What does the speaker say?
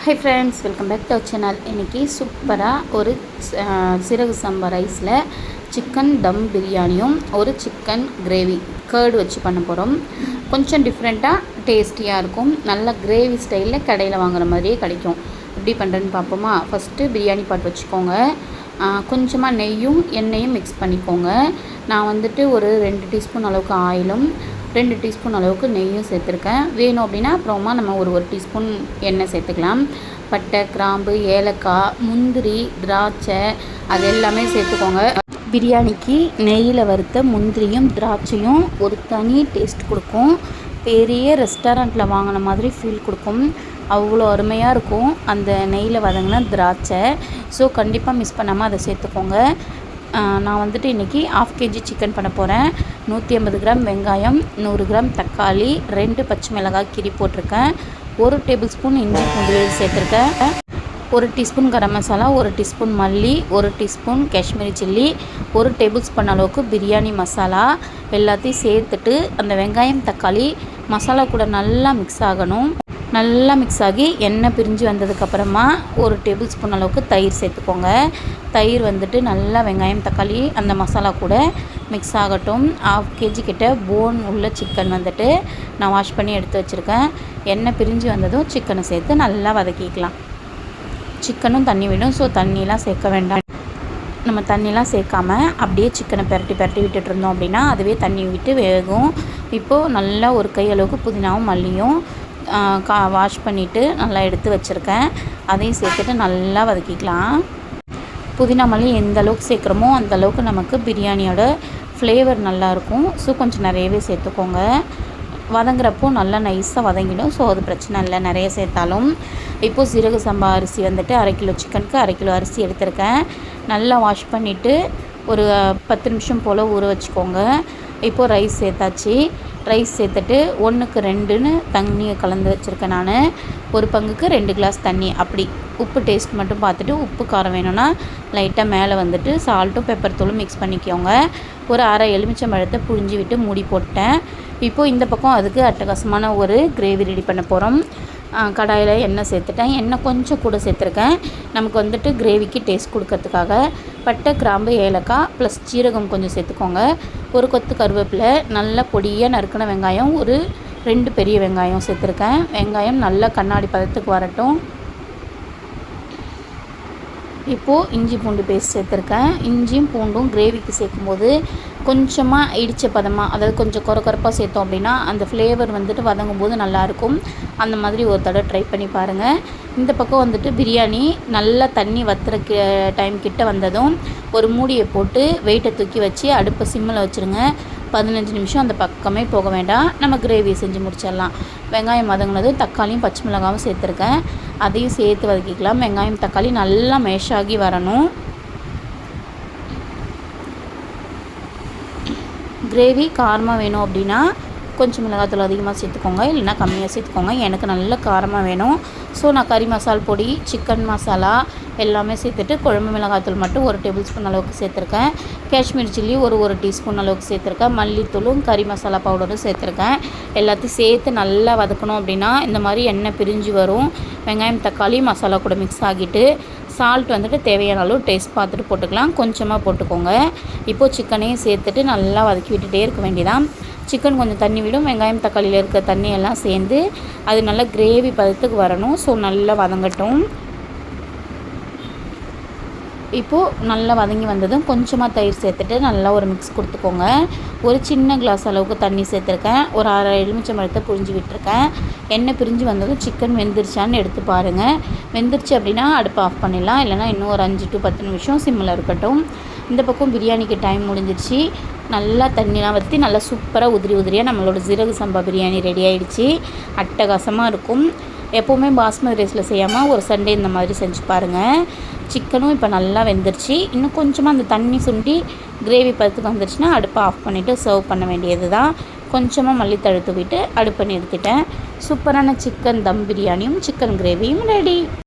High friends, welcome back to our channel. இன்றைக்கி சூப்பராக ஒரு சீரக சம்பா ரைஸில் சிக்கன் தம் பிரியாணியும் ஒரு சிக்கன் கிரேவி கர்டு வச்சு பண்ண போகிறோம். கொஞ்சம் டிஃப்ரெண்ட்டாக டேஸ்டியாக இருக்கும். நல்ல கிரேவி ஸ்டைலில் கடையில் வாங்குற மாதிரியே கிடைக்கும். எப்படி பண்ணுறேன்னு பார்ப்போமா? ஃபஸ்ட்டு பிரியாணி பாட் வச்சுக்கோங்க. கொஞ்சமாக நெய்யும் எண்ணெயும் மிக்ஸ் பண்ணிக்கோங்க. நான் வந்துட்டு ஒரு 2 டீஸ்பூன் அளவுக்கு ஆயிலும் 2 டீஸ்பூன் அளவுக்கு நெய்யும் சேர்த்துருக்கேன். வேணும் அப்படின்னா அப்புறமா நம்ம ஒரு டீஸ்பூன் எண்ணெய் சேர்த்துக்கலாம். பட்டை, கிராம்பு, ஏலக்காய், முந்திரி, திராட்சை அது எல்லாமே சேர்த்துக்கோங்க. பிரியாணிக்கு நெய்யில் வறுத்த முந்திரியும் திராட்சையும் ஒரு தனி டேஸ்ட் கொடுக்கும். பெரிய ரெஸ்டாரண்ட்டில் வாங்கின மாதிரி ஃபீல் கொடுக்கும். அவ்வளோ அருமையாக இருக்கும் அந்த நெய்யில் வதங்கின திராட்சை. ஸோ கண்டிப்பாக மிஸ் பண்ணாமல் அதை சேர்த்துக்கோங்க. நான் வந்துட்டு இன்றைக்கி 1/2 kg சிக்கன் பண்ண போகிறேன். 150 கிராம் வெங்காயம், 100 கிராம் தக்காளி, 2 பச்சை மிளகாய் கீரி போட்டிருக்கேன். 1 டேபிள் ஸ்பூன் இஞ்சி பூண்டு சேர்த்துருக்கேன். 1 டீஸ்பூன் கரம் மசாலா, 1 டீஸ்பூன் மல்லி, 1 teaspoon Kashmiri chilli, 1 table spoon அளவுக்கு பிரியாணி மசாலா எல்லாத்தையும் சேர்த்துட்டு அந்த வெங்காயம் தக்காளி மசாலா கூட நல்லா மிக்ஸ் ஆகணும். நல்லா மிக்ஸ் ஆகி எண்ணெய் பிரிஞ்சு வந்ததுக்கப்புறமா 1 டேபிள் ஸ்பூன் அளவுக்கு தயிர் சேர்த்துக்கோங்க. தயிர் வந்துட்டு நல்லா வெங்காயம் தக்காளி அந்த மசாலா கூட மிக்ஸ் ஆகட்டும். 1/2 kg கிட்ட போன் உள்ள சிக்கன் வந்துட்டு நான் வாஷ் பண்ணி எடுத்து வச்சுருக்கேன். எண்ணெய் பிரிஞ்சு வந்ததும் சிக்கனை சேர்த்து நல்லா வதக்கிக்கலாம். சிக்கனும் தண்ணி விடும். ஸோ தண்ணிலாம் சேர்க்க வேண்டாம். நம்ம தண்ணிலாம் சேர்க்காம அப்படியே சிக்கனை பெரட்டி விட்டுட்டு இருந்தோம் அப்படின்னா அதுவே தண்ணி விட்டு வேகும். இப்போது நல்லா ஒரு கை அளவுக்கு புதினாவும் மல்லியும் வாஷ் பண்ணிவிட்டு நல்லா எடுத்து வச்சுருக்கேன். அதையும் சேர்த்துட்டு நல்லா வதக்கிக்கலாம். புதினா மல்லி எந்த அளவுக்கு சேர்க்குறோமோ அந்த அளவுக்கு நமக்கு பிரியாணியோட ஃப்ளேவர் நல்லாயிருக்கும். ஸோ கொஞ்சம் நிறையவே சேர்த்துக்கோங்க. வதங்குறப்போ நல்லா நைஸாக வதங்கிடும். ஸோ அது பிரச்சனை இல்லை நிறைய சேர்த்தாலும். இப்போது சீரக சம்பா அரிசி வந்துட்டு 1/2 கிலோ சிக்கனுக்கு 1/2 கிலோ அரிசி எடுத்திருக்கேன். நல்லா வாஷ் பண்ணிவிட்டு ஒரு 10 நிமிஷம் போல் ஊற வச்சுக்கோங்க. இப்போது ரைஸ் சேர்த்தாச்சு. ரைஸ் சேர்த்துட்டு 1க்கு 2ன்னு தண்ணியை கலந்து வச்சுருக்கேன். நான் ஒரு பங்குக்கு 2 கிளாஸ் தண்ணி. அப்படி உப்பு டேஸ்ட் மட்டும் பார்த்துட்டு உப்பு காரம் வேணும்னா லைட்டாக மேலே வந்துட்டு சால்ட்டும் பெப்பர் தூளும் மிக்ஸ் பண்ணிக்கோங்க. ஒரு அரை எலுமிச்சம்பழத்தை புழிஞ்சி விட்டு மூடி போட்டேன். இப்போது இந்த பக்கம் அதுக்கு அட்டகாசமான ஒரு கிரேவி ரெடி பண்ண போகிறோம். கடாயில் எண்ணெய் சேர்த்துட்டேன். எண்ணெய் கொஞ்சம் கூட சேர்த்துருக்கேன். நமக்கு வந்துட்டு கிரேவிக்கு டேஸ்ட் கொடுக்கறதுக்காக பட்டை, கிராம்பு, ஏலக்காய் ப்ளஸ் சீரகம் கொஞ்சம் சேர்த்துக்கோங்க. ஒரு கொத்து கருவேப்பிலை, நல்ல பொடியாக நறுக்கின வெங்காயம், ஒரு 2 பெரிய வெங்காயம் சேர்த்துருக்கேன். வெங்காயம் நல்லா கண்ணாடி பதத்துக்கு வரட்டும். இப்போது இஞ்சி பூண்டு பேஸ்ட் சேர்த்துருக்கேன். இஞ்சியும் பூண்டும் கிரேவிக்கு சேர்க்கும்போது கொஞ்சமாக இடித்த பதமாக, அதாவது கொஞ்சம் கொரப்பாக சேர்த்தோம் அப்படின்னா அந்த ஃப்ளேவர் வந்துட்டு வதங்கும் போது நல்லாயிருக்கும். அந்த மாதிரி ஒரு தடவை ட்ரை பண்ணி பாருங்கள். இந்த பக்கம் வந்துட்டு பிரியாணி நல்லா தண்ணி வத்துற டைம் கிட்ட வந்ததும் ஒரு மூடியை போட்டு வெயிட்டை தூக்கி வச்சு அடுப்பை சிம்மில் வச்சுருங்க. 15 நிமிஷம் அந்த பக்கமே போக வேண்டாம். நம்ம கிரேவி செஞ்சு முடிச்சிடலாம். வெங்காயம் வதங்கினதும் தக்காளியும் பச்சை மிளகாவும் சேர்த்துருக்கேன். அதையும் சேர்த்து வதக்கிக்கலாம். வெங்காயம் தக்காளி நல்லா மேஷாகி வரணும். கிரேவி காரமாக வேணும் அப்படின்னா கொஞ்சம் மிளகாத்தூள் அதிகமாக சேர்த்துக்கோங்க, இல்லைனா கம்மியாக சேர்த்துக்கோங்க. எனக்கு நல்ல காரமாக வேணும். ஸோ நான் கறி மசால் பொடி, சிக்கன் மசாலா எல்லாமே சேர்த்துட்டு குழம்பு மிளகாத்தூள் மட்டும் 1 டேபிள் ஸ்பூன் அளவுக்கு சேர்த்துருக்கேன். காஷ்மீரி சில்லி ஒரு டீஸ்பூன் அளவுக்கு சேர்த்துருக்கேன். மல்லித்தூளும் கறி மசாலா பவுடரும் சேர்த்துருக்கேன். எல்லாத்தையும் சேர்த்து நல்லா வதக்கணும். அப்படின்னா இந்த மாதிரி எண்ணெய் பிரிஞ்சு வரும். வெங்காயம் தக்காளி மசாலா கூட மிக்ஸ் ஆகிட்டு சால்ட் வந்துட்டு தேவையான அளவு டேஸ்ட் பார்த்துட்டு போட்டுக்கலாம். கொஞ்சமாக போட்டுக்கோங்க. இப்போது சிக்கனையும் சேர்த்துட்டு நல்லா வதக்கி விட்டுட்டே இருக்க வேண்டியதான். சிக்கன் கொஞ்சம் தண்ணி விடும். வெங்காயம் தக்காளியில் இருக்க தண்ணியெல்லாம் சேர்ந்து அது நல்லா கிரேவி பதத்துக்கு வரணும். ஸோ நல்லா வதங்கட்டும். இப்போது நல்லா வதங்கி வந்ததும் கொஞ்சமாக தயிர் சேர்த்துட்டு நல்லா ஒரு மிக்ஸ் கொடுத்துக்கோங்க. ஒரு சின்ன கிளாஸ் அளவுக்கு தண்ணி சேர்த்துருக்கேன். ஒரு அரை எலுமிச்சம்பழத்தை புழிஞ்சு விட்டுருக்கேன். எண்ணெய் பிரிஞ்சு வந்ததும் சிக்கன் வெந்துருச்சான்னு எடுத்து பாருங்கள். வெந்துருச்சு அப்படின்னா அடுப்பை ஆஃப் பண்ணிடலாம். இல்லைனா இன்னும் ஒரு 5 to 10 நிமிஷம் சிம்மில் இருக்கட்டும். இந்த பக்கம் பிரியாணிக்கு டைம் முடிஞ்சிருச்சு. நல்லா தண்ணிலாம் வற்றி நல்லா சூப்பராக உதிரியாக நம்மளோட சீரக சம்பா பிரியாணி ரெடி ஆகிடுச்சு. அட்டகாசமாக இருக்கும். எப்போவுமே பாஸ்மதி ரைஸில் செய்யாமல் ஒரு சண்டே இந்த மாதிரி செஞ்சு பாருங்கள். சிக்கனும் இப்போ நல்லா வெந்துருச்சு. இன்னும் கொஞ்சமாக அந்த தண்ணி சுண்டி கிரேவி பதத்துக்கு வந்துருச்சுன்னா அடுப்பை ஆஃப் பண்ணிவிட்டு சர்வ் பண்ண வேண்டியது தான். கொஞ்சமாக மல்லித்தழை தூவிட்டு அடுப்பை நிறுத்திட்டேன். சூப்பரான சிக்கன் தம் பிரியாணியும் சிக்கன் கிரேவியும் ரெடி.